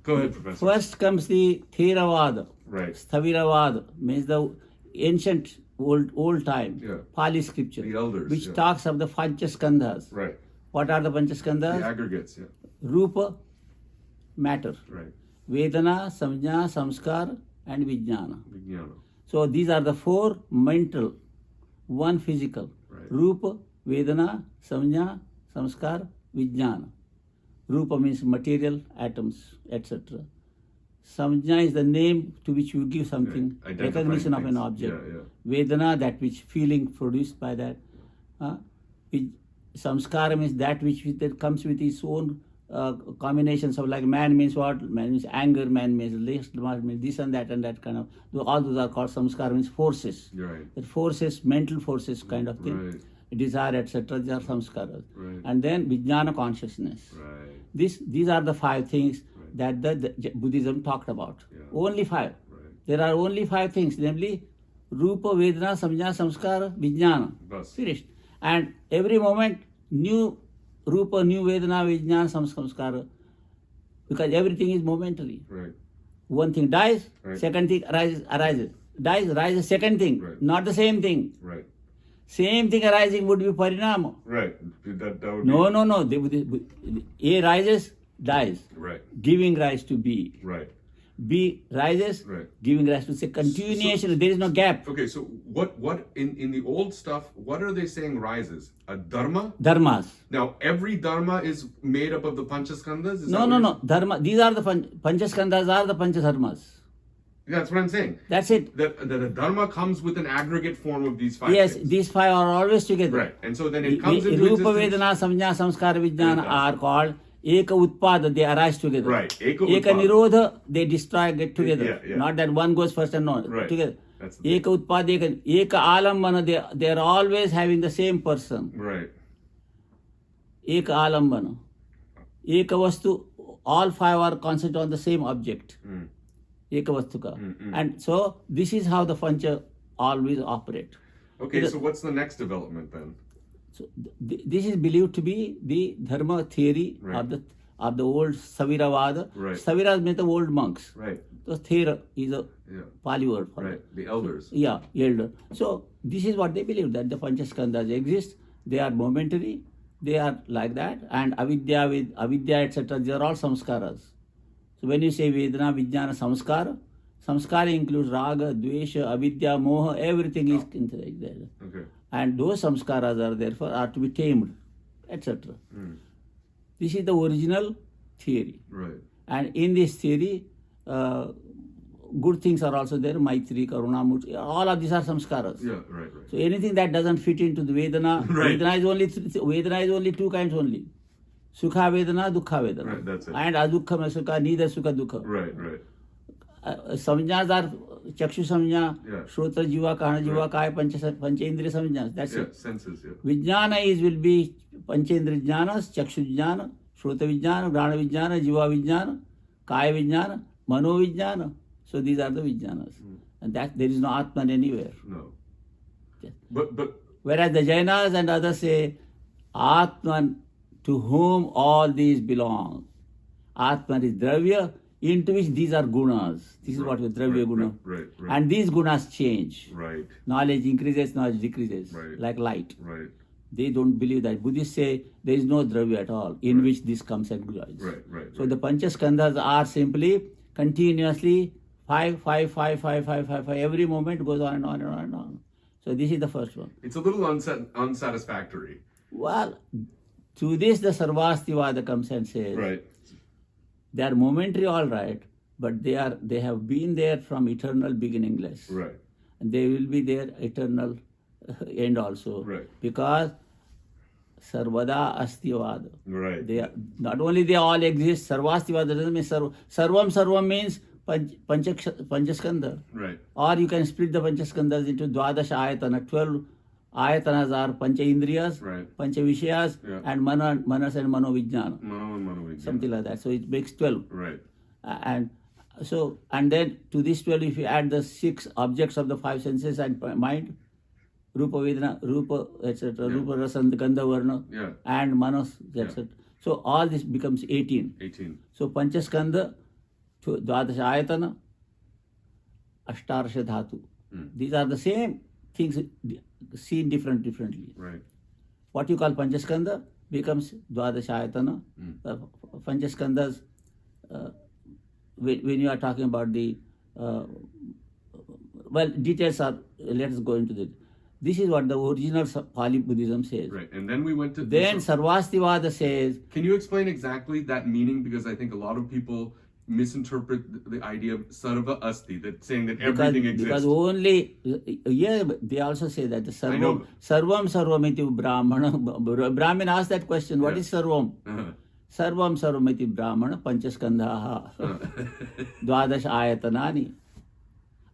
Go ahead, Professor. First comes the Theravada. Right. Theravada means the ancient old time Pali scripture, The elders, which talks of the Skandhas. Right. What are the Skandhas? The aggregates, Rupa, matter. Right. Vedana, Samjna, Samskar, and Vijnana. Vijnana. So these are the four mental, one physical. Right. Rupa, Vedana, Samjna, Samskar, Vijnana. Rupa means material, atoms, etc. Samjna is the name to which you give something, recognition of an object. Vedana, that which feeling produced by that. Samskara means that which that comes with its own combinations of, like man means what? Man means anger, man means lust, man means this and that kind of. All those are called samskara, means forces. Right. That forces, mental forces kind of thing. Right. Desire, etc. These are samskaras. Right. And then Vijnana consciousness. Right. These are the 5 things that the Buddhism talked about. Only 5. Right. There are only 5 things, namely Rupa, Vedana, Samjna, Samskara, Vijnana. Bas. Finished. And every moment, new Rupa, new Vedana, Vijnana, Samskara. Because everything is momentary. Right. One thing dies, Right. second thing arises. Dies, rises, second thing. Right. Not the same thing. Right. Same thing arising would be parinama. Right. That would No. A rises, dies. Right. Giving rise to B. Right. B rises, Right. giving rise to say continuation. There is no gap. Okay, so what in the old stuff, what are they saying rises? A dharma? Dharmas. Now, every dharma is made up of the Panchaskandhas? Is No. that what you're- Dharma. These are the Panchaskandhas are the Panchadharmas. That's what I'm saying. That's it. That a dharma comes with an aggregate form of these 5 Yes, things. these 5 are always together. Right. And so then it comes into Rupa, existence. Vedana, Samjna, Samskara, Vijnana are called Eka Utpada, they arise together. Right. Eka Eka Utpada. Nirodha, they destroy, get together. Yeah. Not that one goes first and no, Right. together. That's the Eka Utpada, Eka Alambana, they are always having the same person. Right. Eka Alambana. Eka Vastu, all 5 are concentrated on the same object. Eka Vastuka. And so this is how the Pancha always operate. Okay, so what's the next development then? So this is believed to be the dharma theory of the old Saviravada. Right. Saviras means the old monks. Right. So Thera is a Pali word for Right. The elders. Yeah, elder. So this is what they believe, that the Panchaskandhas exist. They are momentary. They are like that. And avidya with avidya, etc. They are all samskaras. So when you say Vedana, Vijnana, samskara includes raga, dvesha, avidya, moha, everything is inside there. Okay. And those samskaras are therefore are to be tamed, etc. This is the original theory. Right. And in this theory, good things are also there, Maitri, Karuna, Murti, all of these are samskaras. Yeah, right. So anything that doesn't fit into the Vedana, Right. Vedana is only 2 kinds only. Sukha Vedana, Dukha Vedana. Right, that's it. And Adukha Sukha, neither Sukha Dukha. Right. Samjnas are Chakshu Samjna, Yeah. Shrotra Jiva, Kahana Jiva, Kaya, Panchendriya Samjnas. That's Yeah, it. senses, Vijnana will be Panchendriya Jnanas, Chakshu Jnana, Shrota Vijnana, Grana Vijnana, Jiva Vijnana, Kaya Vijnana, Mano Vijnana. So these are the Vijnanas. And that there is no Atman anywhere. No. Yes. But Whereas the Jainas and others say, Atman, to whom all these belong. Atman is Dravya, into which these are gunas. This is what is Dravya Guna. Right. And these gunas change. Right. Knowledge increases, knowledge decreases, Right. like light. Right. They don't believe that. Buddhists say there is no Dravya at all, in which this comes and goes. Right. So the Panchaskandhas are simply continuously 5. Every moment goes on and on and on and on. So this is the first one. It's a little unsatisfactory. Well, to this the Sarvastivada comes and says, Right. they are momentary, all right, but they have been there from eternal beginningless. Right. And they will be there eternal end also. Right. Because Sarvada Astivada. Right. They are, not only they all exist, Sarvastivada doesn't mean Sarvam means Panchaskandha. Right. Or you can split the Panchaskandhas into Dvadash Ayatana. 12 Ayatanas are Pancha Indriyas, Right. Pancha Vishayas, and Manas and Mano Vijnana. Mano. Something like that. So it makes 12. Right. And then to this 12, if you add the 6 objects of the 5 senses and mind, Rupa Vedana, Rupa, etc., Rupa Rasa, Gandha Varna, and Manas, etc. So all this becomes 18. 18. So Panchaskandha Dvadasha Ayatana, Ashtarasha Dhatu. These are the same things seen differently. Right. What you call Panchaskandha becomes Dvadasha Ayatana. Panchaskandhas, when you are talking about the, details are, let us go into that. This is what the original Pali Buddhism says. Right. And then we went to... Then Sarvastivada says... Can you explain exactly that meaning? Because I think a lot of people misinterpret the idea of sarva asti, that saying that everything exists. Because only... Yeah, they also say that the sarvam sarvamiti brahmana... Brahmin asked that question, what is sarvam? Sarvam sarvamiti brahmana panchaskandhaha dvadasha ayatanani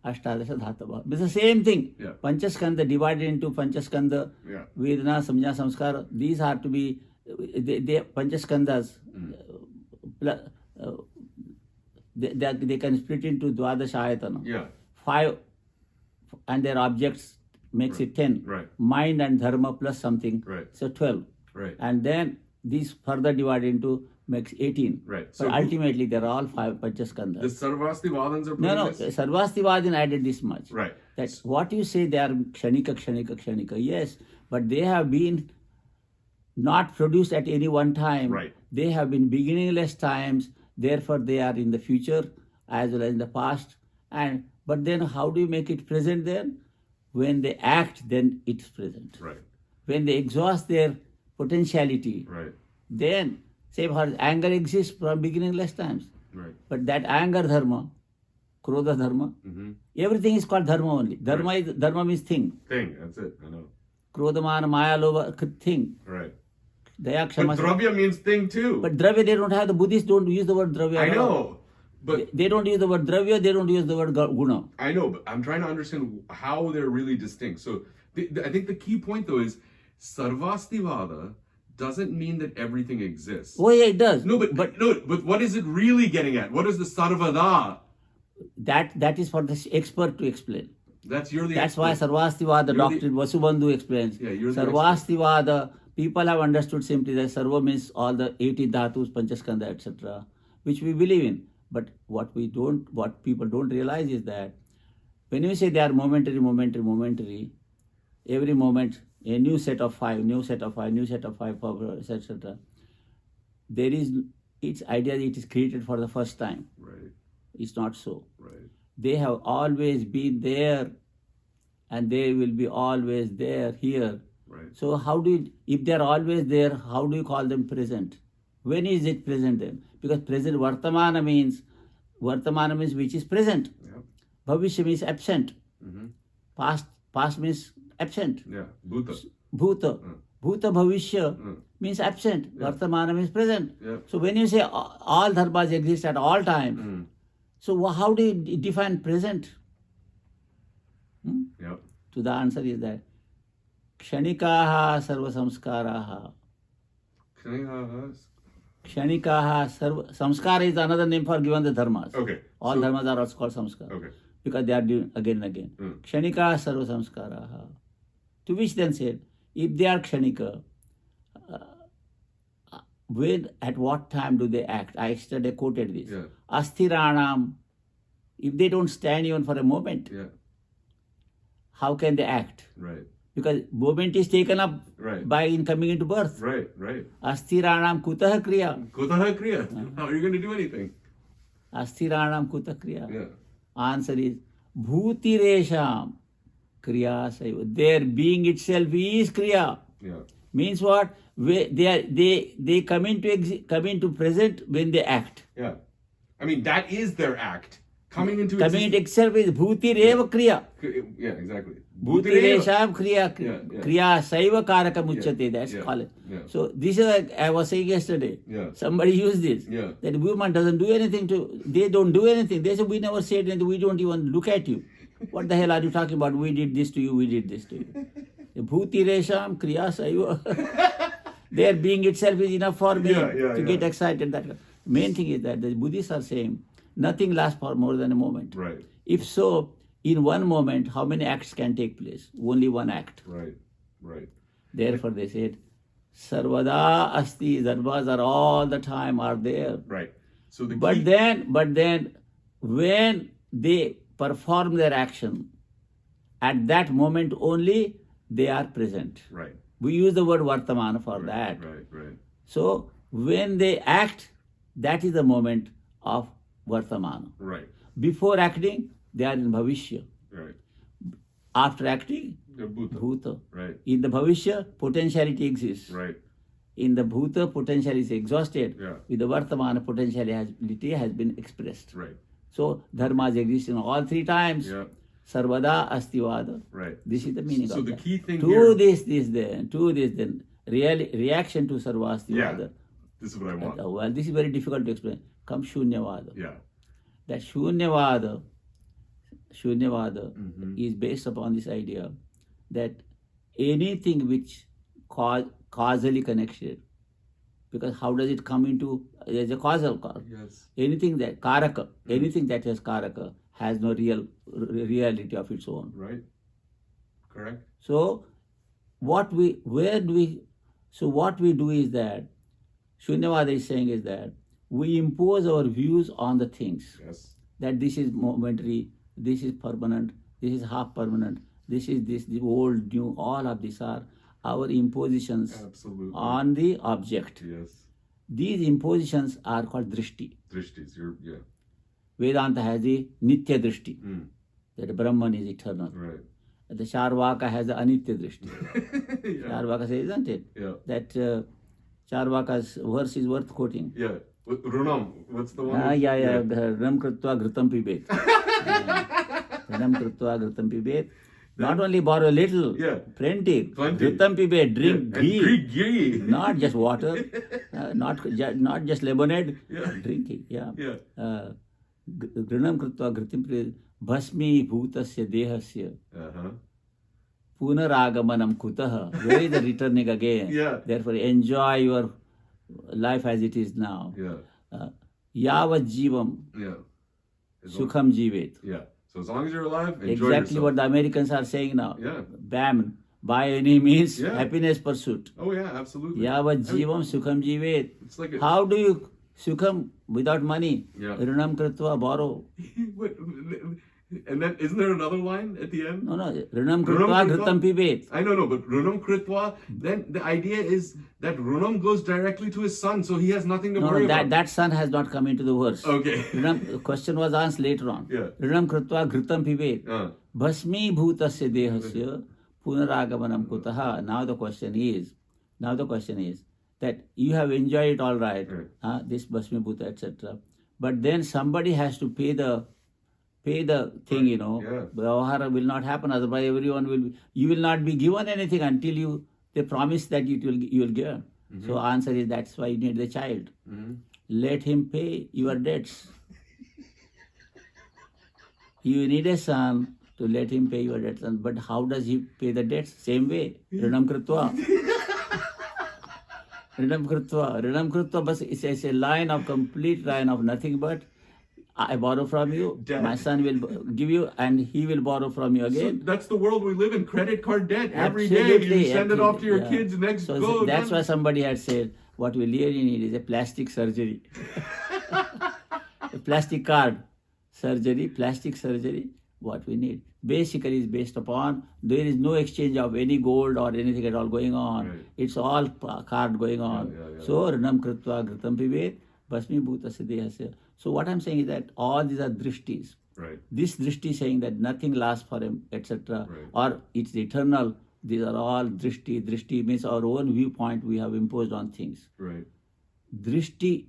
ashtadasha dhatava. It's the same thing. Yeah. Panchaskandha divided into Panchaskandha, Vedana, Samjna, Samskara. These are to be they Panchaskandhas. They can split into Dvadasha Ayatana. Yeah. 5 and their objects makes it 10. Right. Mind and dharma plus something. Right. So 12. Right. And then these further divided into makes 18. Right. So ultimately they're all 5 Panchaskandhas. The Sarvastivadans are No, this? Sarvastivadin added this much. Right. That's what you say, they are kshanika. Yes, but they have been not produced at any one time. Right. They have been beginningless times. Therefore, they are in the future as well as in the past. But then how do you make it present then? When they act, then it's present. Right. When they exhaust their potentiality, Right. then, say for anger exists from beginningless times. Right. But that anger dharma, krodha dharma, everything is called dharma only. Dharma means thing. Thing, that's it, I know. Krodhamana, maya, lobha, thing. Right. Daya, But kshama. dravya means thing too. But dravya, they don't have, the Buddhists don't use the word dravya. I know. But They don't use the word dravya, they don't use the word guna. I know, but I'm trying to understand how they're really distinct. So I think the key point though is Sarvastivada doesn't mean that everything exists. Oh yeah, it does. No, but what is it really getting at? What is the Sarvada? That is for the expert to explain. That's why Sarvastivada doctrine Vasubandhu explains. Yeah, you're the Sarvastivada, people have understood simply that Sarva means all the 18 dhatus, Panchaskandha, etc., which we believe in. But what people don't realize is that when you say they are momentary, every moment a new set of 5, etc. There is its idea that it is created for the first time. Right. It's not so. Right. They have always been there and they will be always there here. Right. So if they are always there, how do you call them present? When is it present then? Because present, Vartamana means which is present. Yep. Bhavishya means absent. Past means absent. Yeah. Bhuta. Bhuta. Bhuta Bhavishya means absent. Vartamana means present. Yeah. So when you say all dharmas exist at all times, so how do you define present? Yep. So the answer is that Kshanikaha Sarva Samskaraha. Kshanikaha Sarva Samskara is another name for given the dharmas. Okay. All dharmas are also called samskara. Okay. Because they are doing again and again. Kshanikaha Sarva Samskaraha. To which then said, if they are Kshanika, when, at what time do they act? I yesterday quoted this. Yeah. Asthiranam, if they don't stand even for a moment, how can they act? Right. Because moment is taken up by in coming into birth. Right. Right. Asthiranam kutaha kriya. Kutaha kriya. How are you going to do anything? Asthiranam kutaha kriya. Yeah. Answer is bhutiresham kriya saiva. Their being itself is kriya. Yeah. Means what? They come into present when they act. Yeah. I mean, that is their act. Coming into itself is bhutireva kriya. Yeah, exactly. Bhutiresham kriya. Yeah. Kriya saiva karaka muchyate. That's called it. Yeah. So this is like I was saying yesterday. Yeah. Somebody used this. Yeah. That woman doesn't do anything they don't do anything. They say we never said anything. We don't even look at you. What the hell are you talking about? We did this to you. We did this to you. Bhutiresham kriya saiva. Their being itself is enough for me to get excited. That main thing is that the Buddhists are saying nothing lasts for more than a moment. Right. If so, in one moment, how many acts can take place? Only one act. Right. Right. Therefore, they said, Sarvada asti, dharmas are all the time are there. Right. So the But then when they perform their action, at that moment only they are present. Right. We use the word Vartamana for that. Right. So when they act, that is the moment of Vartamana. Right. Before acting, they are in Bhavishya. Right. After acting, They're Bhuta. Bhuta. Right. In the Bhavishya, potentiality exists. Right. In the Bhuta, potential is exhausted. Yeah. With the Vartamana, potentiality has been expressed. Right. So dharmas exist in all three times. Yeah. Sarvada astivada. Right. This is the meaning So of the that. key thing To here. this, then. Reaction to Sarvastivada. Yeah. This is what I want. Well, this is very difficult to explain. Come Shunyavada. Yeah. That Shunyavada Mhm. is based upon this idea that anything which causally connected, because how does it come into, there's a causal cause. Yes. Anything that karaka, anything that has karaka has no reality of its own. Right. Correct. So what we do is that Shunyavada is saying is that we impose our views on the things. Yes. That this is momentary, this is permanent, this is half permanent, this is the old, new, all of these are our impositions Absolutely. on the object. Yes. These impositions are called drishti. Drishtis. Yeah. Vedanta has the nitya drishti, Mm. that Brahman is eternal. Right. The Charvaka has the anitya drishti. Yeah. Charvaka says, isn't it? Yeah. That Charvaka's verse is worth quoting. Yeah. Runam. What's the one? Ram kritva ghritam pibet. Ram kritva ghritam pibet. Not only borrow a little, Yeah. plenty. Plenty. Ghritam pibet, drink Yeah. ghee. And drink ghee. Not just water, not just lemonade, Yeah. drink it. Yeah. Yeah. Grinam kritva ghritam pibet. Bhasmi bhutasya dehasya. Uh-huh. Punaragamanam kutaha. Where is the returning again? Yeah. Therefore, enjoy your life as it is now. Yeah. Yavat jivam Yeah. As long- sukham jivet. Yeah. So as long as you're alive, enjoy Exactly yourself. what the Americans are saying now. Yeah. BAM, by any means, Yeah. happiness pursuit. Oh yeah, absolutely. Yavat I mean, jivam sukham jivet. It's like a, How do you sukham without money? Yeah. Rinam kritva, borrow. What- and then isn't there another line at the end? No, rinam Runam kritva kritva? ghritam pibet. I know, but Runam Kritva, then the idea is that Runam goes directly to his son, so he has nothing to worry about. That son has not come into the verse. Okay. The question was asked later on. Yeah. Rinam kritva ghritam pibet. Bhasmi bhutasya dehasya punaragamanam kutaha. Now the question is that you have enjoyed it all right, this bhasmi bhuta, etc. But then somebody has to pay the thing, Yeah. Vyavahara will not happen, otherwise you will not be given anything until they promise that you will give. So answer is that's why you need the child. Mm-hmm. Let him pay your debts. You need a son to let him pay your debts. But how does he pay the debts? Same way. Rinam kritva. Rinam kritva, but it's a line of complete line of nothing but I borrow from you, Debt. my son will give you, and he will borrow from you So again. that's the world we live in. Credit card debt every day. Absolutely, You send it off to your yeah. kids. Next, So go. that's done. why somebody had said, what we really need is a plastic surgery. A plastic card plastic surgery, what we need. Basically is based upon, there is no exchange of any gold or anything at all going on. Right. It's all card going on. Yeah. So, Rinam kritva ghritam pibet, bhasmi bhutasya dehasya. So what I'm saying is that all these are drishtis. Right. This drishti saying that nothing lasts for him, etc. Right. Or it's eternal. These are all drishti. Drishti means our own viewpoint we have imposed on things. Right. Drishti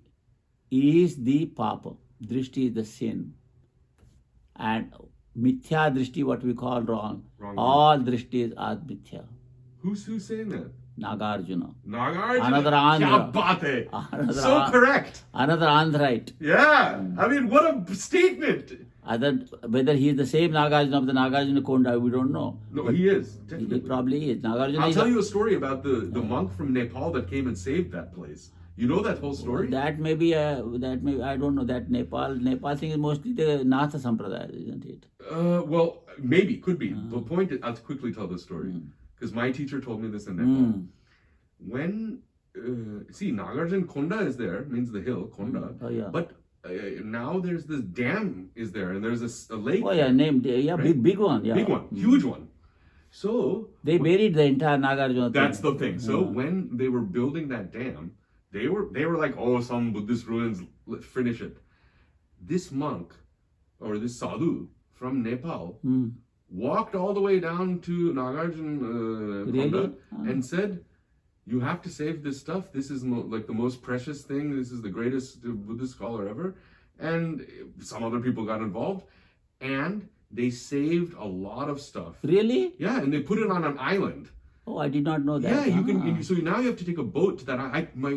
is the papa. Drishti is the sin. And mithya drishti, what we call wrong. All drishtis are mithya. Who's saying that? Nagarjuna. Nagarjuna. Another Andhra. Kya baat hai? Another So An- correct. Another Andhraite. Yeah. I mean, what a statement. Whether he is the same Nagarjuna of the Nagarjuna Konda, we don't know. No, he is. He Definitely. probably is. Nagarjuna I'll is tell you a story about the monk from Nepal that came and saved that place. You know that whole story? That may be, I don't know, that Nepal thing is mostly the Natha Sampradaya, isn't it? Well, maybe, could be. The point is, I'll quickly tell this story. Because my teacher told me this in Nepal. When, see, Nagarjuna Konda is there, means the hill, Konda. Oh, yeah. But now there's this dam is there, and there's a lake. Oh yeah, named Right? big one. Yeah, Big one, huge one. So They buried the entire Nagarjuna. that's the thing. So when they were building that dam, they were like, oh, some Buddhist ruins, let's finish it. This monk or this sadhu from Nepal walked all the way down to Nagarjuna Really? and said, you have to save this stuff. This is like the most precious thing. This is the greatest Buddhist scholar ever. And some other people got involved, and they saved a lot of stuff. Really? Yeah, and they put it on an island. Oh, I did not know that. Yeah, you can. So now you have to take a boat to that. My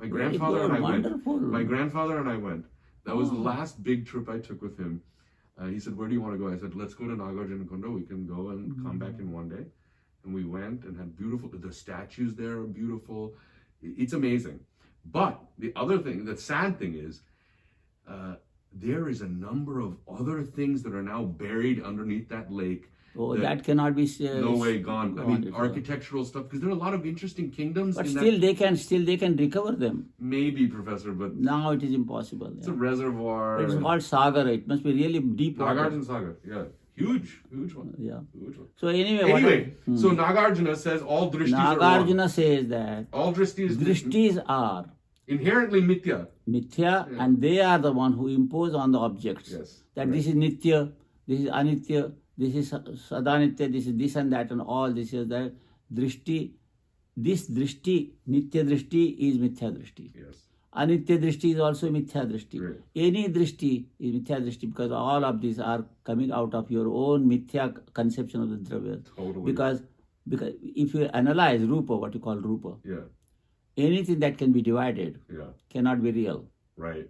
grandfather and I wonderful. went. My grandfather and I went. That was the last big trip I took with him. He said, "Where do you want to go?" I said, "Let's go to Nagarjuna Konda. We can go and come back in one day." And we went and had beautiful. The statues there are beautiful. It's amazing. But the other thing, the sad thing is, there is a number of other things that are now buried underneath that lake. Oh, that cannot be no way gone. I mean, architectural stuff, because there are a lot of interesting kingdoms. But still, they can recover them. Maybe, Professor, but now it is impossible. it's a reservoir. It's called Sagar. It must be really deep water. Nagarjuna Sagar, yeah, huge one. Yeah. Huge one. So anyway, So Nagarjuna says all drishtis are Nagarjuna wrong. says that All drishtis are inherently mithya. mithya, and they are the one who impose on the objects. Yes. That this is nitya, this is anitya, this is sadanitya, this is this and that, and all this is that. Drishti, this drishti, nitya drishti is mithya drishti. Yes. Anitya drishti is also mithya drishti. Right. Any drishti is mithya drishti, because all of these are coming out of your own mithya conception of the dravya. Totally. Because if you analyze rupa, what you call rupa, Yeah. anything that can be divided Yeah. cannot be real. Right.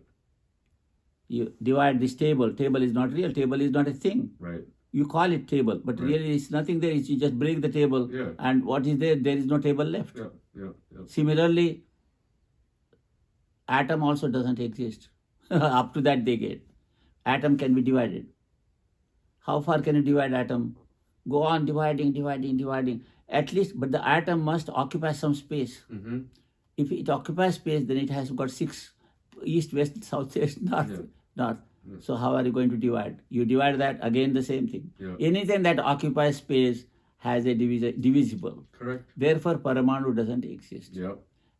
You divide this table is not real, table is not a thing. Right. You call it table, but Right. really it's nothing there. You just break the table, Yeah. and what is there? There is no table left. Yeah. Yeah. Yeah. Similarly, atom also doesn't exist. Up to that they get. Atom can be divided. How far can you divide atom? Go on dividing. At least, but the atom must occupy some space. Mm-hmm. If it occupies space, then it has got 6 east, west, south, east, north. Yeah. North. So how are you going to divide? You divide that, again the same thing. Yeah. Anything that occupies space has a divisible. Correct. Therefore, Paramanu doesn't exist. Yeah.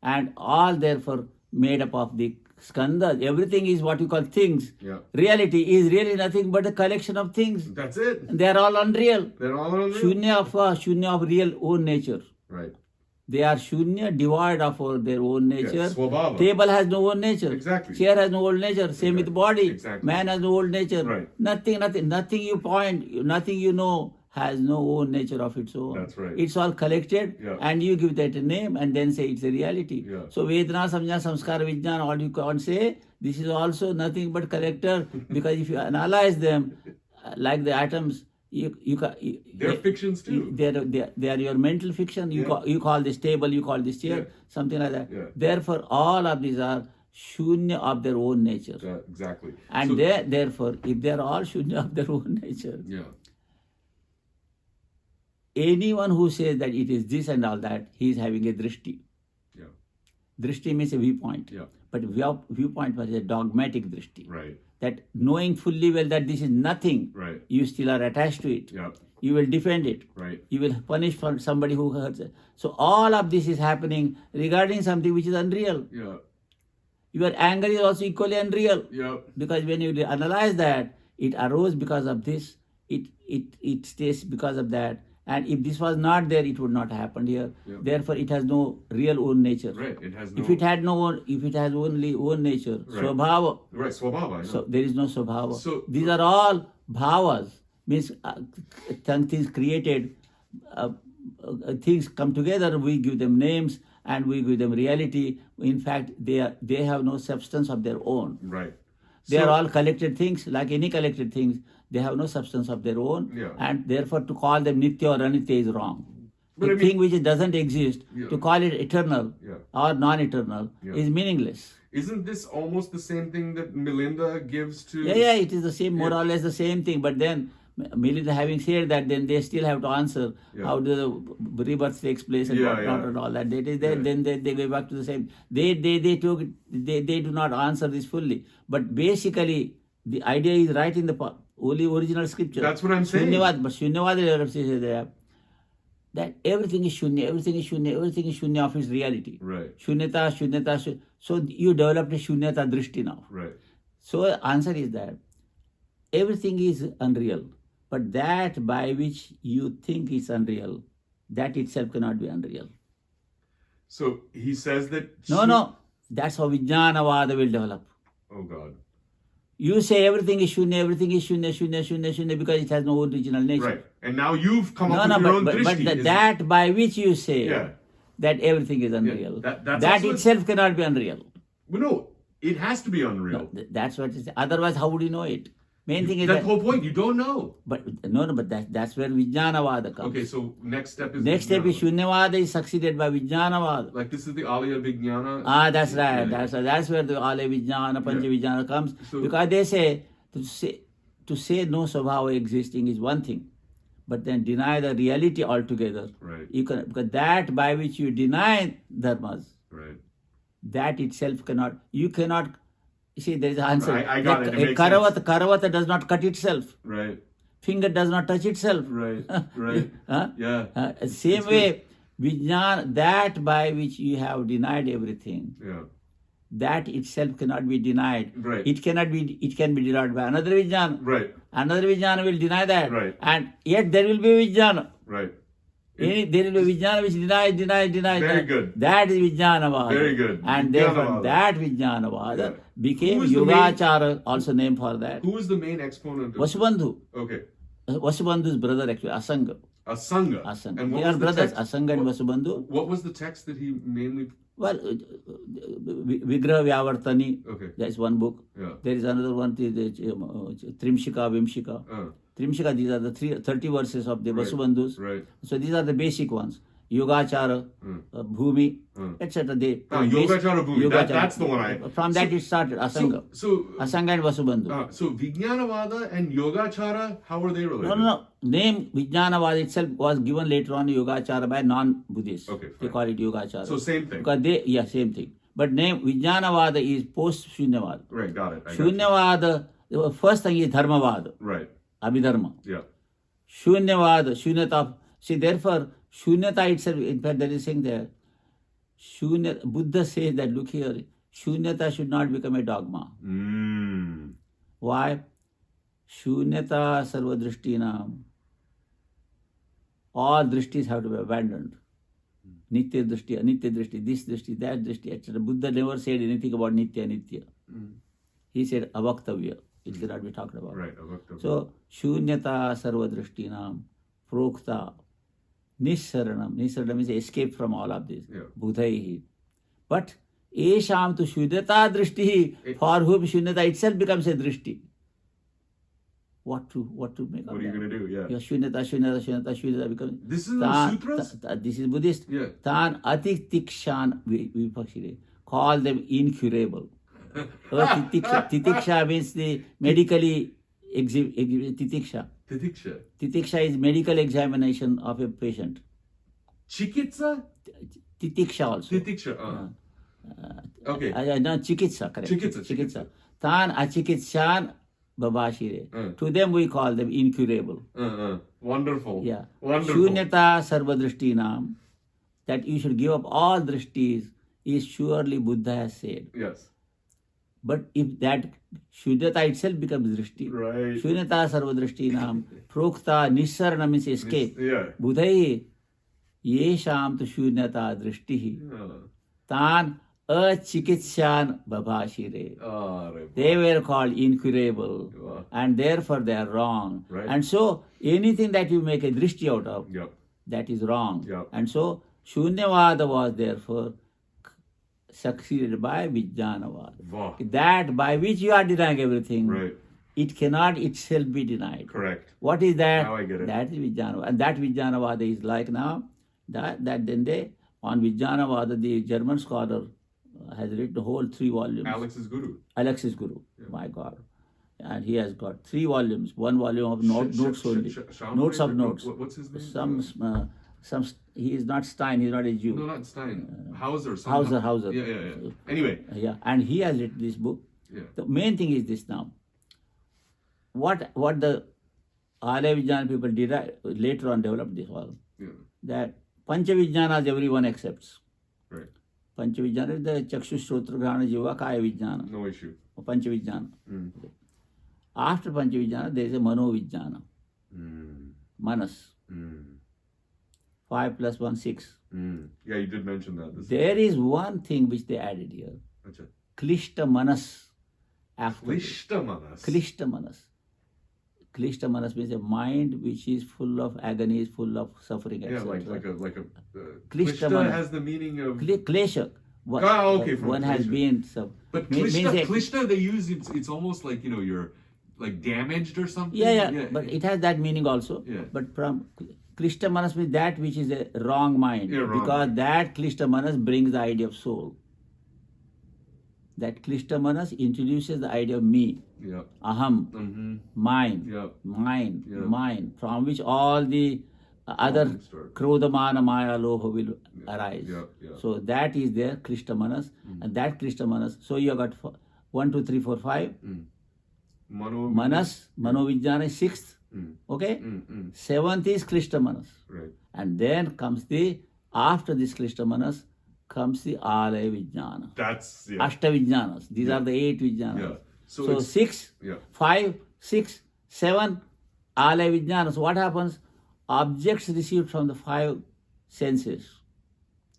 And all therefore made up of the skandhas. Everything is what you call things. Yeah. Reality is really nothing but a collection of things. That's it. They are all unreal. They're all on there. Shunya of real own nature. Right. They are shunya, devoid of their own nature. Yeah, swabhava. Table has no own nature. Exactly. Chair has no own nature. Same with body. Exactly. Man has no own nature. Right. Nothing you point, nothing you know has no own nature of its own. That's right. It's all collected, Yeah. and you give that a name and then say it's a reality. Yeah. So Vedana, Samjna, Samskara, Vijnana, all you can't say, this is also nothing but collector, because if you analyze them like the atoms, They're fictions too. They are your mental fiction. You call this table, you call this chair, Yeah. something like that. Yeah. Therefore, all of these are shunya of their own nature. Yeah, exactly. And So- therefore, if they are all shunya of their own nature, Yeah. anyone who says that it is this and all that, he is having a drishti. Yeah. Drishti means a viewpoint. Yeah. But viewpoint was a dogmatic drishti. Right. That knowing fully well that this is nothing, Right. you still are attached to it. Yeah. You will defend it. Right. You will punish for somebody who hurts it. So all of this is happening regarding something which is unreal. Yeah. Your anger is also equally unreal. Yeah. Because when you analyze that, it arose because of this, it stays because of that. And if this was not there, it would not have happened here. Yeah. Therefore, it has no real own nature. Right. It has no. If it has only own nature, Right. Swabhava, Right. Swabhava. I know. so there is no Swabhava. So- These are all bhavas, means things created, things come together, we give them names and we give them reality. In fact, they have no substance of their own. Right. They So- are all collected things, like any collected things. They have no substance of their own, Yeah. and therefore to call them nitya or anitya is wrong. But The I mean- thing which doesn't exist, Yeah. to call it eternal Yeah. or non-eternal Yeah. is meaningless. Isn't this almost the same thing that Melinda gives to? Yeah, it is the same, more or less the same thing. But then merely having said that, then they still have to answer how the rebirth takes place and whatnot and all that. Then they go back to the same. They do not answer this fully. But basically, the idea is right in the only original scripture. That's what I'm saying. Shunyavada develops that everything is shunya, everything is shunya of its reality. Right. Shunyata. So you developed a shunyata drishti now. Right. So answer is that everything is unreal, but that by which you think is unreal, that itself cannot be unreal. So he says that... No. That's how Vijnanavada will develop. Oh God. You say everything is shunya, because it has no original nature. Right. And now you've come up with your own drishti. But that by which you say that everything is unreal, that itself cannot be unreal. But no, it has to be unreal. No, that's what it is. Otherwise, how would you know it? Main thing is that whole point, you don't know. But that's where Vijnanavada comes. Okay, so next step is Shunyavada is succeeded by Vijnanavada. Like this is the Alaya Vijnana. That's right. That's where the Alaya Vijnana, Pancha Vijnana comes. Because they say to say no Swabhava existing is one thing, but then deny the reality altogether. Right. Because that by which you deny dharmas, right, that itself cannot. You cannot. You see, there is an answer. I got it. A karavata does not cut itself. Right. Finger does not touch itself. Right. Right. Same way, Vijnana, that by which you have denied everything, that itself cannot be denied. Right. It can be denied by another Vijnana. Right. Another Vijnana will deny that. Right. And yet there will be Vijnana. Right. There will be Vijnana which denies. Very good. That is Vijnanavada. Very good. And therefore that Vijnanavada became Yogachara, also named for that. Who was the main exponent of Vasubandhu. Okay. Vasubandhu's brother actually, Asanga. Asanga. And they are brothers, Asanga and Vasubandhu. What was the text that he mainly... Well, Vigraha Vyavartani, that is one book. There is another one, Trimshika, Vimshika. Trimshika, these are the 30 verses of the Vasubandhus. Right. So these are the basic ones. Yogachara, Bhumi, etc. Yogachara Bhumi, that's the one From that it started, Asanga. Asanga and Vasubandhu. So Vijnanavada and Yogachara, how were they related? No. Name Vijnanavada itself was given later on Yogachara by non-Buddhists. Okay, they call it Yogachara. So same thing. Because same thing. But name Vijnanavada is post-Shunyavada. Right, got it. Shunyavada, the first thing is Dharmavada. Right. Abhidharma. Yeah. Shunyavada, Shunyata. See, therefore, Shunyata itself, in fact, there is saying there, Buddha says that, look here, Shunyata should not become a dogma. Why? Shunyata sarvadrishtinam. All drishtis have to be abandoned. Nitya drishti, anitya drishti, this drishti, that drishti, etc. Buddha never said anything about nitya, anitya. He said avaktavya. It cannot be talked about. Right, avaktavya. So, Shunyata sarvadrishtinam, prokta, nissaranam. Nissaranam is escape from all of this. Buddhaihi. But esham to shunyata drishti, for whom shunyata itself becomes a drishti. What to make of that? What are you going to do? Yeah. Shunyata becomes... This is in the sutras? This is Buddhist. Yeah. Tan atitikshan vipakshire. Call them incurable. Titiksha means the medically titiksha. Titiksha is medical examination of a patient. Chikitsa? Titiksha also. Titiksha. Okay. No, chikitsa, correct. Chikitsa. Tan achikitshan babashire. To them we call them incurable. Wonderful. Yeah. Wonderful. Shunyata sarvadrishtinam, that you should give up all drishtis, is surely Buddha has said. Yes. But if that Shunyata itself becomes drishti, right. Shunyata sarvadrishtinam, prokta nisarana means escape. Yeah. Buddhai yesham tu shunyata drishtihi. Tan achikitshan babhashire. They were called incurable. And therefore they are wrong. Right. And so anything that you make a drishti out of, that is wrong. And so Shunyavada was therefore succeeded by Vijnanavada. That by which you are denying everything, it cannot itself be denied. Correct. What is that? Now I get it. That is Vijnanavada. And that Vijnanavada is like now, that then they, on Vijnanavada, the German scholar has written the whole 3 volumes. Alex's guru. Alex's guru. My God. And he has got 3 volumes. 1 volume of notes only. Notes of notes. What's his name? He is not Stein. He is not a Jew. No, not Stein. Hauser. Hauser. Yeah. Anyway. Yeah, and he has written this book. Yeah. The main thing is this now. What the Alaya Vijnana people did later on developed this all. Yeah. That Pancha Vijnanas everyone accepts. Right. Pancha Vijnana is the Chakshu Shrotra Grahana Jiva Kaya Vijnana. No issue. Pancha Vijnana. Okay. After Pancha Vijnana, there is a Mano Vijnana. Manas. 5 plus 1, 6. Yeah, you did mention that. There is one thing which they added here. Achha. Klishta Manas. Klishta Manas. Klishta Manas. Klishta Manas means a mind which is full of agony, full of suffering, Yeah, etc. like a Klishta Klishta Manas. has the meaning of... Klesha. okay, from one has klesha. been... But means Klishta they use, it's almost like, you're like damaged or something. Yeah, but it has that meaning also. Yeah. But from Klishta Manas means that which is a wrong mind. Yeah, wrong because mind. that Klishta Manas brings the idea of soul. That Klishta Manas introduces the idea of me. Yeah. Aham. Mine. Yeah. Mine. Yeah. Mine. From which all the other Problems start. Krodhamana Maya Loha will arise. Yeah. So that is there, Klishta Manas. And that Klishta Manas. So you got 1, 2, 3, 4, 5. Manas, Mano Vijnana is 6th. Okay? 7th is Klishta Manas. Right. And then comes after this Klishta Manas, comes the Alaya Vijnana. That's, Ashta Vijnanas. These are the 8 Vijnanas. Yeah. So So it's- 6, Yeah. 5, 6, 7, Alaya Vijnanas. What happens? Objects received from the 5 senses.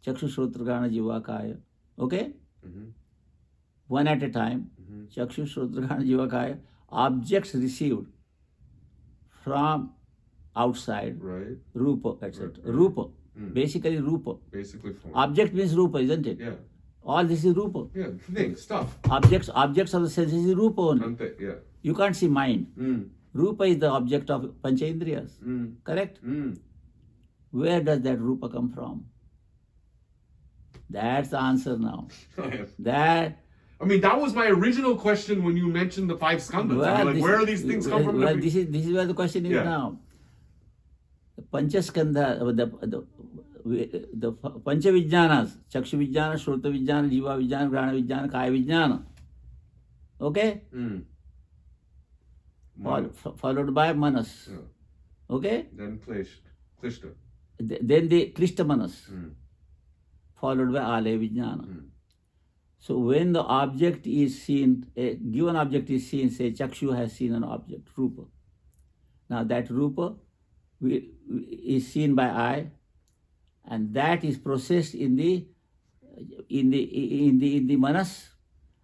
Chakshu Shrotra Grahana Jiva Kaya. Okay? One at a time. Chakshu Shrotra Grahana Jiva Kaya. Objects received from outside. Right. Rupa, etc. Right. Rupa. Basically Rupa. Basically form. Object means Rupa, isn't it? Yeah. All this is Rupa. Yeah. Things, stuff. Objects of the senses is Rupa only. Ante, yeah. You can't see mind. Rupa is the object of Pancha Indriyas. Correct? Where does that Rupa come from? That's the answer now. That That was my original question when you mentioned the 5 skandhas. Where are these things come from? Well, this is where the question is Yeah. now. The Panchaskandha, the Pancha Vijnanas, Chakshu Vijnana, Shrota Vijnana, Jiva Vijnana, Grahana Vijnana, Kaya Vijnana. Okay? Followed by Manas. Yeah. Okay? Then Klishta. Then the Klishta Manas. Followed by Alaya Vijnana. So when the object is seen, a given object is seen, say Chakshu has seen an object, Rupa. Now that Rupa is seen by eye, and that is processed in the Manas,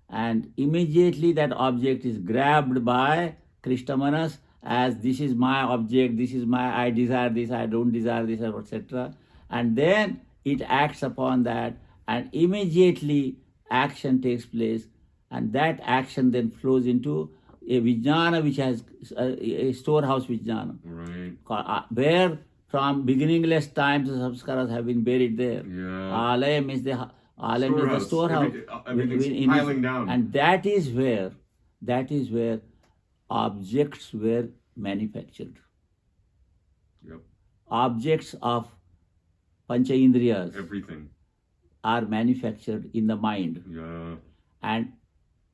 and immediately that object is grabbed by Krishna Manas as this is my object, this is my, I desire this, I don't desire this, etc. And then it acts upon that, and immediately action takes place, and that action then flows into a Vijnana which has a storehouse Vijnana. Right. Where from beginningless times the samskaras have been buried there. Yeah. Alaya means the storehouse. Everything's piling down. And that is where objects were manufactured. Yep. Objects of Pancha Indriyas Everything. are manufactured in the mind. Yeah.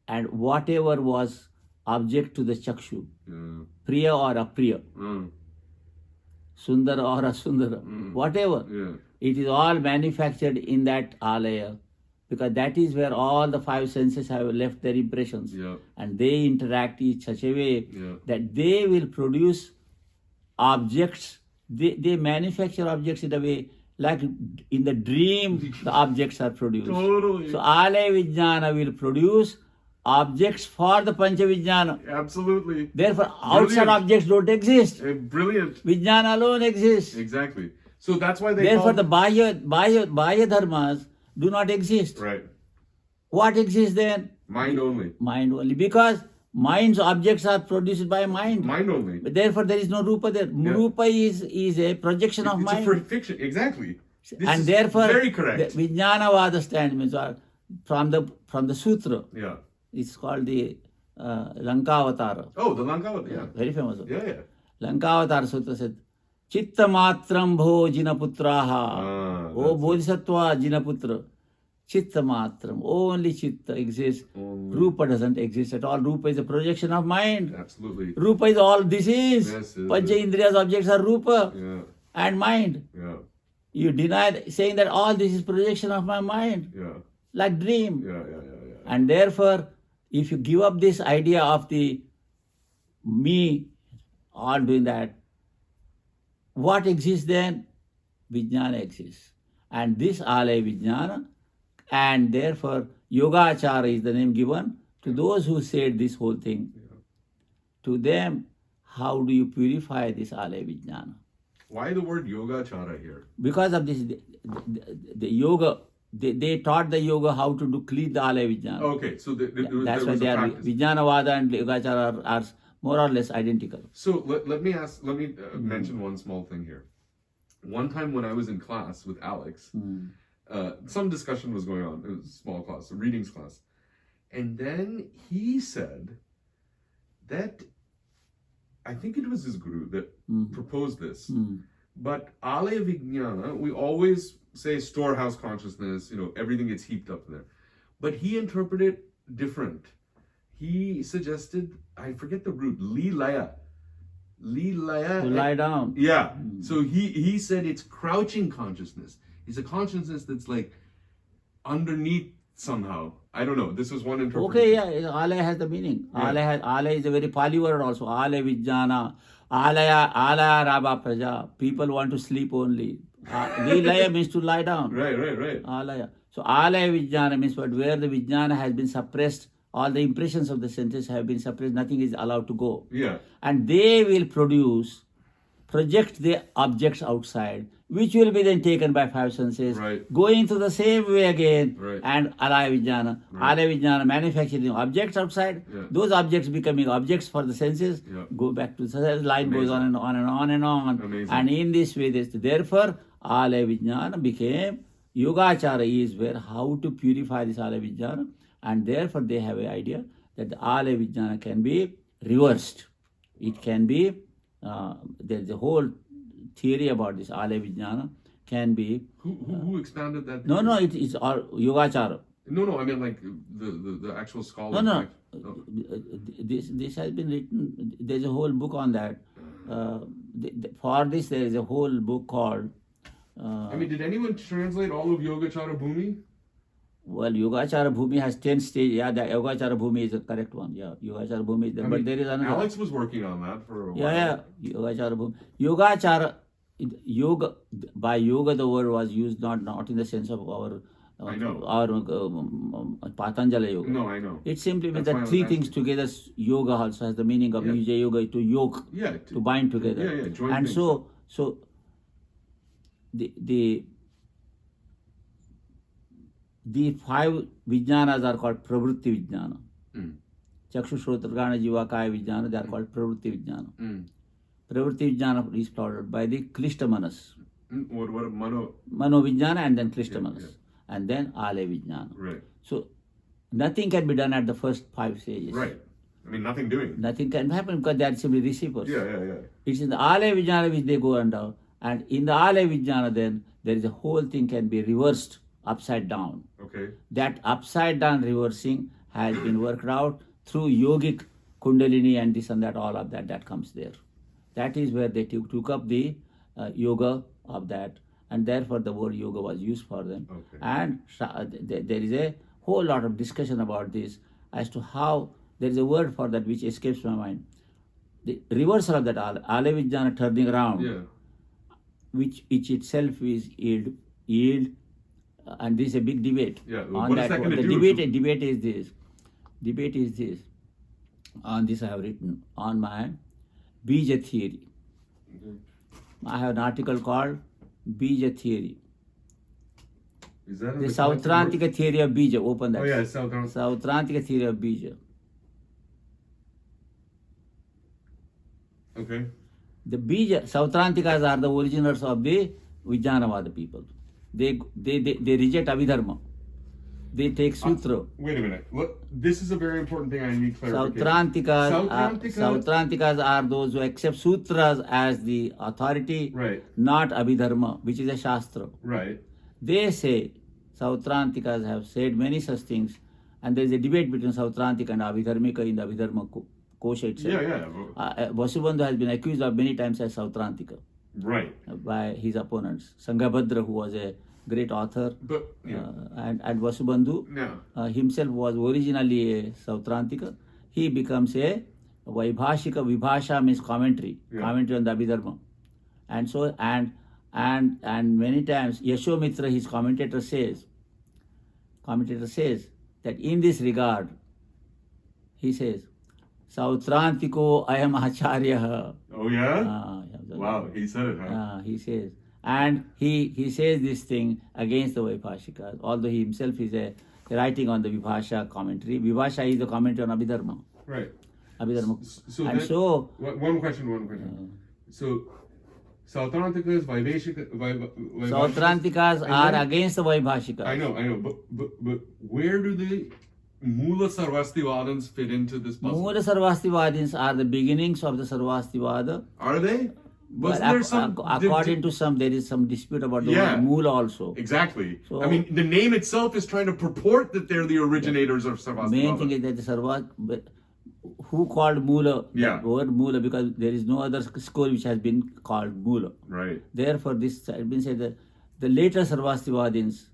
And whatever was object to the Chakshu, Yeah. Priya or Apriya, Sundara or Asundara, whatever, Yeah. it is all manufactured in that Alaya, because that is where all the 5 senses have left their impressions. Yeah. And they interact in such a way Yeah. that they will produce objects. They manufacture objects in a way like in the dream the objects are produced. Totally. So Alaya Vijnana will produce objects for the Pancha Vijnana. Absolutely. Therefore, outside Brilliant. objects don't exist. Brilliant. Vijnana alone exists. Exactly. So that's why they Therefore, call... the Bahya dharmas do not exist. Right. What exists then? Mind only. Mind only. Because mind's objects are produced by mind. Mind only. But therefore, there is no Rupa there. Yeah. Rupa is a projection of It's mind. a fiction. Exactly. This And is therefore, very correct. the Vijnanavada stands from the sutra. Yeah. It's called the Lankavatara. Oh, the Lankavata, yeah. Very famous. Yeah, yeah. Lankavatara Sutra said, Chitta matram bho jinaputraha. Oh Bodhisattva jinaputra. Chitta matram. Only Chitta exists. Rupa doesn't exist at all. Rupa is a projection of mind. Absolutely. Rupa is all this is. Yes, Pancha Indriyas objects are Rupa Yeah, and mind. yeah, You deny saying that all this is projection of my mind, yeah, like dream. yeah, yeah, yeah. And therefore, if you give up this idea of the me, all doing that, what exists then? Vijnana exists. And this alaya Vijnana, and therefore Yogachara is the name given to those who said this whole thing. To them, how do you purify this alaya Vijnana? Why the word Yogachara here? Because of this, the yoga, they taught the yoga how to do clean the alaya Vijnana. Okay, so That's there why was they a are practice. Vijnanavada and Yogachara are more or less identical. So let me mention one small thing here. One time when I was in class with Alex, some discussion was going on. It was a small class, a readings class. And then he said that, I think it was his guru that proposed this, but alaya Vijnana, we always say storehouse consciousness, everything gets heaped up there. But he interpreted it different. He suggested, I forget the root, Lilaya. To lie down. Yeah. So he said it's crouching consciousness. It's a consciousness that's like underneath somehow. I don't know. This was one interpretation. Okay, yeah, alaya has the meaning. Yeah. Alaya is a very Pali word also. Alaya Vijnana. Alaya Raba Praja. People want to sleep only. Lilaya means to lie down. Right. Alaya. So alaya Vijnana means what? Where the Vijnana has been suppressed, all the impressions of the senses have been suppressed, nothing is allowed to go. Yeah. And they will project the objects outside, which will be then taken by five senses, Right. going through the same way again, Right. and alaya Vijnana. Right. Alaya Vijnana manufacturing objects outside, Yeah. those objects becoming objects for the senses, Yeah. go back to the line, goes on and on and on and on. Amazing. And in this way, therefore, alaya Vijnana became Yogachara is where how to purify this alaya Vijnana, and therefore they have an idea that the alaya Vijnana can be reversed. It can be, there's a whole theory about this alaya Vijnana can be. Who expounded that? No, it's all Yogachara. No, I mean like the actual scholar. No. This has been written, there's a whole book on that. For this, there is a whole book called. I mean, did anyone translate all of Yogachara Bhumi? Well, Yogachara Bhumi has 10 stages. Yeah, the Yogachara Bhumi is the correct one. Yeah, Yogachara Bhumi is there. But there is another. Alex was working on that for a while. Yeah, Yogachara Bhumi. Yogachara, yoga, by yoga the word was used not in the sense of our I know. Our Patanjali yoga. No, I know. It simply means That's why I that was three asking. things together. Yoga also has the meaning of Vijay yoga, to yoke, Yeah. to bind together. Yeah, join And things. so the five Vijnanas are called Pravritti Vijnana. Chakshu Shrotra Gana Jiva Kaya Vijnana, they are called Pravritti Vijnana. Pravritti Vijnana is followed by the Klishta Manas. What Mano? Mano Vijnana and then Klishta Yeah, Manas. yeah. And then alaya Vijnana. Right. So nothing can be done at the first 5 stages. Right. I mean, nothing doing. Nothing can happen because they are simply receivers. Yeah. It's in the alaya Vijnana which they go under. And in the alaya Vijnana then, there is a whole thing can be reversed upside down. Okay. That upside down reversing has been worked out through yogic kundalini and this and that, all of that comes there. That is where they took up the yoga of that, and therefore the word yoga was used for them. Okay. And there is a whole lot of discussion about this as to how, there is a word for that which escapes my mind. The reversal of that alaya Vijnana turning around, Yeah. which itself is yield, and this is a big debate. Yeah. On What is that going to the do? debate is this. On this I have written on my Bija theory. I have an article called Bija theory. Is that The Sautrantika Theory of Bija. Open that. Oh yeah, Sautrantika. Sautrantika Theory of Bija. Okay. The Bija, Sautrantikas are the originators of the Vijnanavada people. They reject Abhidharma. they take sutra. Wait a minute. Look, this is a very important thing I need clarification. Sautrantikas are those who accept sutras as the authority, Right. not Abhidharma, which is a shastra. Right. They say, Sautrantikas have said many such things, and there is a debate between Sautrantika and Abhidharmika in the Abhidharma Kosha itself. Yeah. Vasubandhu has been accused of many times as Sautrantika Right. by his opponents. Sanghabhadra, who was a great author, But and Vasubandhu himself was originally a Sautrantika. He becomes a Vaibhashika. Vibhasha means commentary on the Abhidharma. And so, and many times Yashomitra, his commentator says that in this regard, he says, Sautrantiko ayam acharya. Oh yeah? Wow, he said it, huh? He says. And he says this thing against the Vaibhashikas, although he himself is a writing on the Vibhasha commentary. Vibhasha is the commentary on Abhidharma. Right. Abhidharma. So one question. So Sautrantikas, Sautrantikas are against the Vaibhashikas. I know. But where do the Mula Sarvastivadans fit into this puzzle? Mula Sarvastivadins are the beginnings of the Sarvastivada. Are they? But according to some, there is some dispute about the word Mula also. Exactly. So, I mean, the name itself is trying to purport that they're the originators of Sarvastivada. Main thing is that the who called Mula, the word Mula, because there is no other school which has been called Mula. Right. Therefore, this has been said that the later Sarvastivadins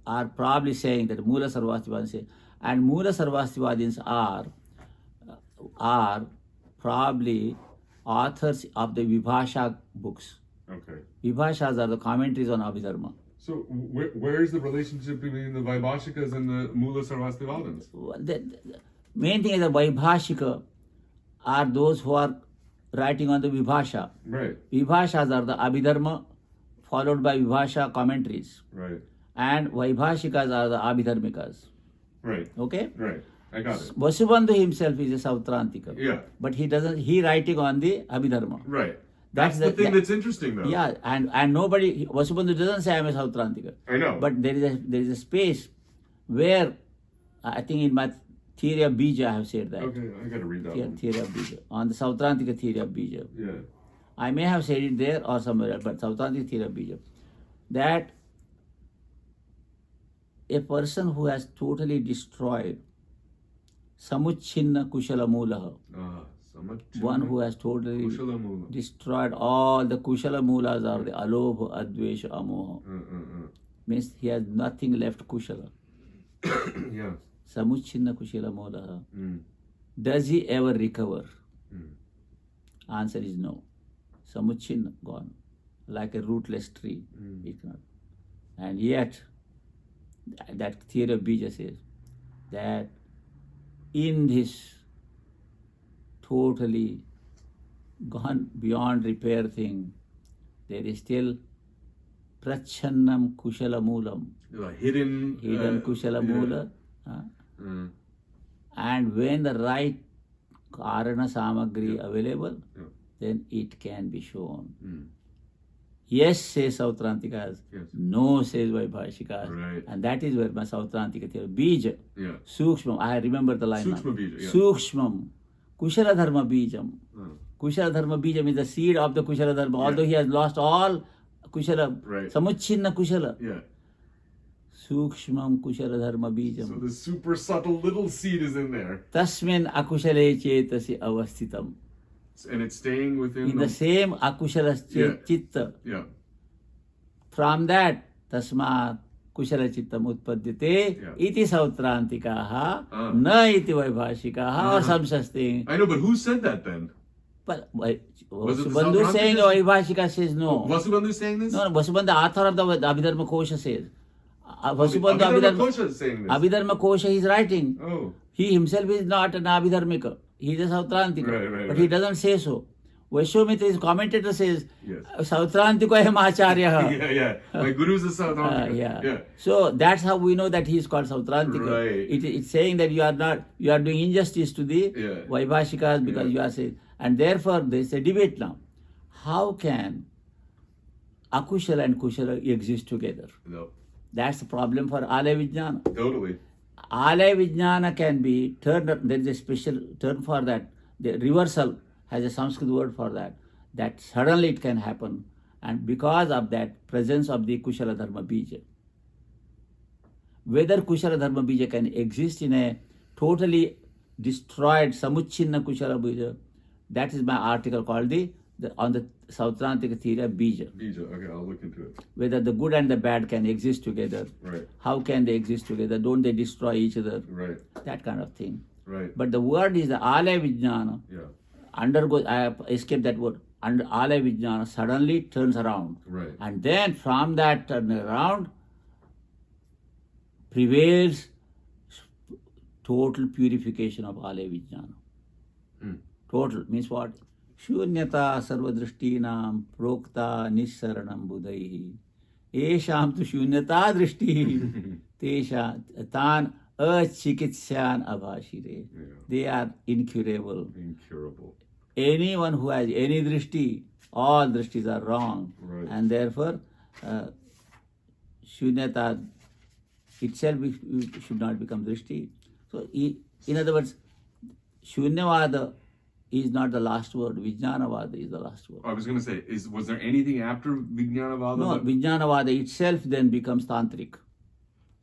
are probably saying that Mula Sarvastivadins say, and Mula Sarvastivadins are probably authors of the Vibhasha books. Okay. Vibhashas are the commentaries on Abhidharma. So where is the relationship between the Vaibhashikas and the Mula Sarvastivadins? The main thing is the Vaibhashika are those who are writing on the Vibhasha. Right. Vibhashas are the Abhidharma followed by Vibhasha commentaries. Right. And Vaibhashikas are the Abhidharmikas. Right. Okay? Right. I got it. Vasubandhu himself is a Sautrantika. Yeah. But he writing on the Abhidharma. Right. That's the thing that's interesting though. Yeah, and nobody, Vasubandhu doesn't say I am a Sautrantika. I know. But there is a space where, I think in my Theory of Bija I have said that. Okay, I got to read that one. Theory of Bija. On the Sautrantika Theory of Bija. Yeah. I may have said it there or somewhere else, but Sautrantika Theory of Bija. That a person who has totally destroyed Samuchinna Kushala Mulaha. One who has totally destroyed all the Kushala Mulas or the Alobha, Advesha, Amoha. Means he has nothing left Kushala. Yeah. Samuchinna Kushala Mulaha. Does he ever recover? Answer is no. Samuchinna, gone. Like a rootless tree. It cannot. And yet, that theory of Bija says that in this totally gone beyond repair thing, there is still Prachannam Kushala Moolam. Hidden Kushala Moola. And when the right Karana Samagri available, then it can be shown. Yes, says Sautrantikas. Yes. No, says Vaibhashikas. Right. And that is where my Sautrantika Theory. Bija. Yeah. Sukshmam. I remember the line. Sukshma Bija. Yeah. Sukshmam. Kushala Dharma Bijam. Kushala Dharma Bijam is the seed of the Kushala Dharma. Although he has lost all Kushala. Right. Samuchinna Kushala. Yeah. Sukshmam Kushala Dharma Bijam. So the super subtle little seed is in there. Tasmin Akushale Chetasi Avasthitam. And it's staying within in the same Akushala Chitta. Yeah. From that, Tasmat Kushala Chittam Utpadyate iti Sautrantikaha na iti Vaibhashikaha or some such thing. I know, but who said that then? But Vasubandhu saying Vaibhashika says no. Vasubandhu saying this? No, Vasubandhu, author of the Abhidharma Kosha says. Vasubandhu Kosha is saying this. Abhidharma Kosha he is writing. Oh. He himself is not an Abhidharmika. He is a Sautrantika. But he doesn't say so. Vaishomitra, his commentator says, Sautrantiko aham acharya. Yeah. My guru is a Sautrantika. Yeah. So that's how we know that he is called Sautrantika. Right. It's saying that you are doing injustice to the Vaibhashikas because you are saying, and therefore there is a debate now. How can Akushala and Kushala exist together? No. That's the problem for Alaya Vijnana. Totally. Alaya Vijnana can be turned, there is a special term for that. The reversal has a Sanskrit word for that. That suddenly it can happen. And because of that presence of the Kushala Dharma Bija. Whether Kushala Dharma Bija can exist in a totally destroyed Samuchinna Kushala Bija, that is my article called on the Sautrantika Theory of Bija. Bija, okay, I'll look into it. Whether the good and the bad can exist together. Right. How can they exist together? Don't they destroy each other? Right. That kind of thing. Right. But the word is the Alaya Vijnana. Yeah. Undergoes, I have escaped that word. And Alaya Vijnana suddenly turns around. Right. And then from that turn around prevails total purification of Alaya Vijnana. Total means what? Shunyata sarvadrishtinam prokta nissaranam buddhaihi. Esham tu shunyata drishti tesha tan achikitsyan abhashire. They are incurable. Incurable. Anyone who has any drishti, all drishtis are wrong. Right. And therefore, shunyata itself should not become drishti. So, in other words, Shunyavada is not the last word. Vijnanavada is the last word. I was going to say, was there anything after Vijnanavada? No, Vijnanavada itself then becomes tantric.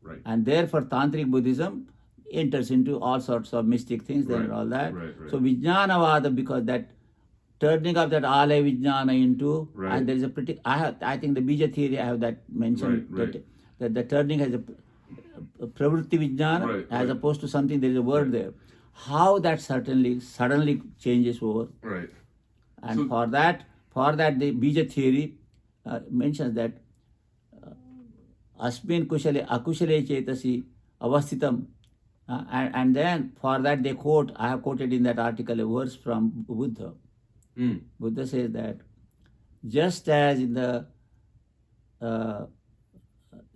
Right. And therefore, tantric Buddhism enters into all sorts of mystic things there Right, and all that. right. So Vijnanavada, because that turning of that Alaya Vijnana into, Right. and there is a pretty, I think the Bija theory, I have that mentioned, Right. That the turning has a pravritti Vijnana, Right, as right. opposed to something, there is a word there. How that suddenly changes over. Right. And So- for that the Bija theory mentions that asmin kushale akushale chetasi avasthitam. And then for that they quote, I have quoted in that article a verse from Buddha. Buddha says that just as in the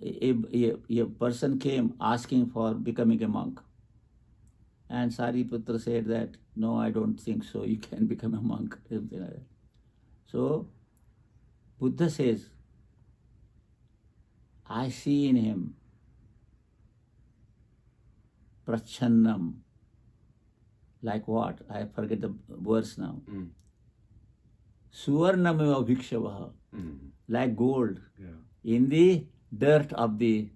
a person came asking for becoming a monk, and Sariputra said that, no, I don't think so, you can become a monk. Something like that. So Buddha says, I see in him prachannam, like what? I forget the verse now. Suvarnameva bhikshavaha, like gold in the dirt of the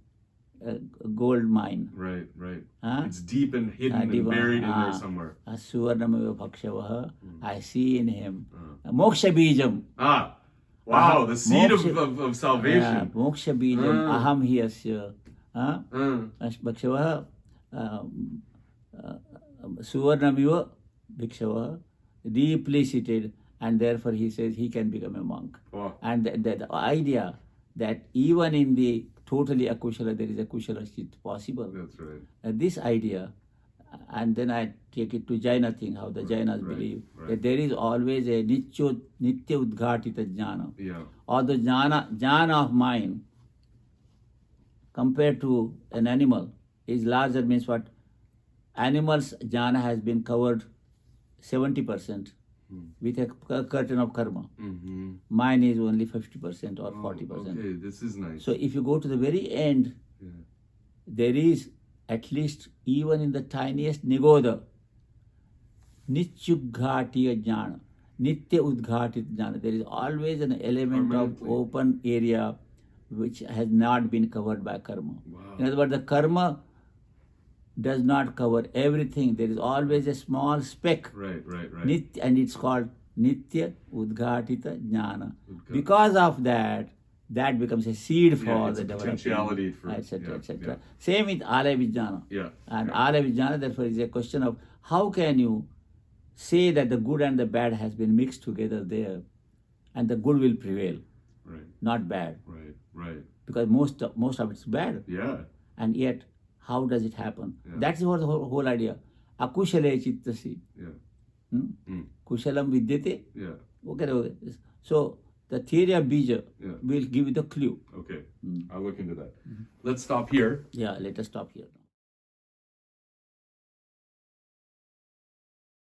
gold mine. Right. Huh? It's deep and hidden and Deep, buried in there somewhere. Suvarnameva bhikshavaha, I see in him moksha bijam. Wow, the seed Moksha- of salvation. Moksha bijam aham hiyasya. Bhikshavaha suvarnamiva bhikshavaha, deeply seated, and therefore he says he can become a monk. Wow. And the idea that even in the totally akushala there is a kushala chit possible. That's right. This idea, and then I take it to Jaina thing, how the Jainas right, believe right. that there is always a nitya udghatita jnana. Yeah. Or the jnana of mind compared to an animal is larger, means what? Animals' jnana has been covered 70% with a curtain of karma. Mine is only 50% or 40%. Okay, this is nice. So if you go to the very end, there is at least, even in the tiniest nigoda, nityudghatiya jnana, nitya udghatit jnana. There is always an element of Permanently. open area which has not been covered by karma. Wow. In other words, the karma does not cover everything. There is always a small speck. Right. And it's called nitya udghatita jnana. Udghatita. Because of that becomes a seed for it's the a development, potentiality for- etc. yeah. Same with Alaya Vijnana. Yeah. And Alaya Vijnana, therefore, is a question of how can you say that the good and the bad has been mixed together there, and the good will prevail, Right. not bad, Right. because most of it's bad. Yeah. And yet, how does it happen? Yeah. That's what the whole idea. Akushale chittasi. Yeah. Kushalam vidyate. Yeah. Okay. So the theory of Bija will give you the clue. Okay. I'll look into that. Let's stop here. Yeah, let us stop here now.